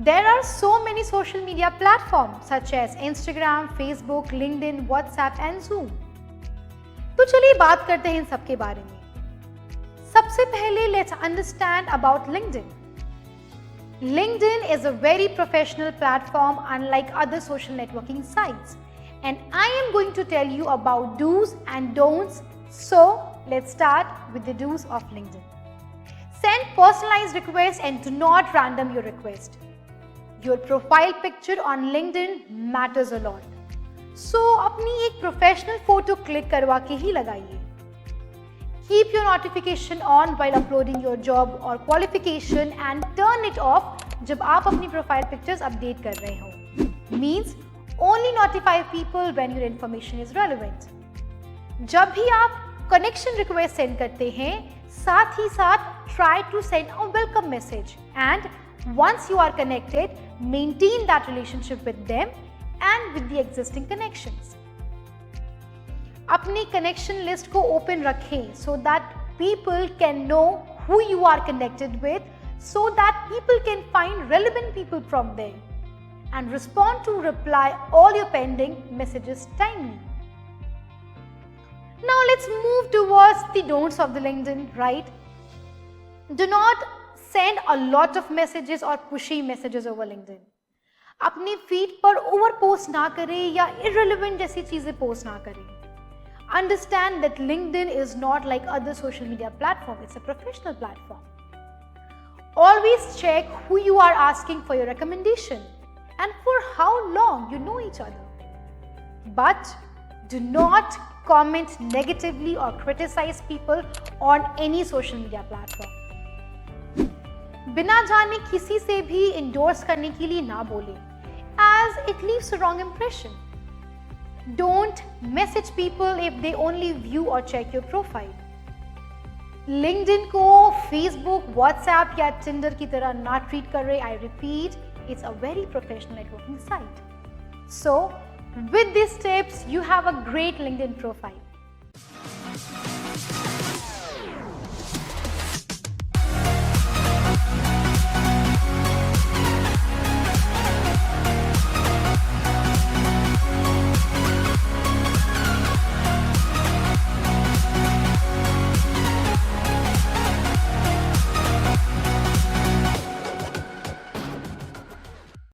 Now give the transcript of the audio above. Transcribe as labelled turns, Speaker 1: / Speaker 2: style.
Speaker 1: There are so many social media platforms such as Instagram, Facebook, LinkedIn, WhatsApp and Zoom. तो चलिए बात करते हैं इन सब के बारे में। सबसे पहले let's understand about LinkedIn. LinkedIn is a very professional platform unlike other social networking sites, and I am going to tell you about do's and don'ts. So let's start with the do's of LinkedIn. Send personalized requests and do not random your request. Your profile picture on LinkedIn matters a lot. So अपनी एक professional photo click करवा के ही लगाइए. Keep your notification on while uploading your job or qualification and turn it off जब आप अपनी profile pictures update कर रहे हो. Means only notify people when your information is relevant. जब भी आप कनेक्शन रिक्वेस्ट सेंड करते हैं, साथ ही साथ try to send a welcome message, and once you are connected, maintain that relationship with them and with the existing connections. अपनी connection list को open रखें so that people can know who you are connected with, so that people can find relevant people from there and respond to reply all your pending messages timely. Now let's move towards the don'ts of the LinkedIn, right? Do not send a lot of messages or pushy messages over LinkedIn. अपनी feed पर over post ना करें या irrelevant जैसी चीजें post ना करें. Understand that LinkedIn is not like other social media platform. It's a professional platform. Always check who you are asking for your recommendation and for how long you know each other. But do not comment negatively or criticize people on any social media platform. बिना जाने किसी से भी endorse करने के लिए ना बोले, as it leaves a wrong impression. Don't message people if they only view or check your profile. LinkedIn को Facebook, WhatsApp या Tinder की तरह ना treat करें. I repeat, it's a very professional networking site. So, with these tips, you have a great LinkedIn profile.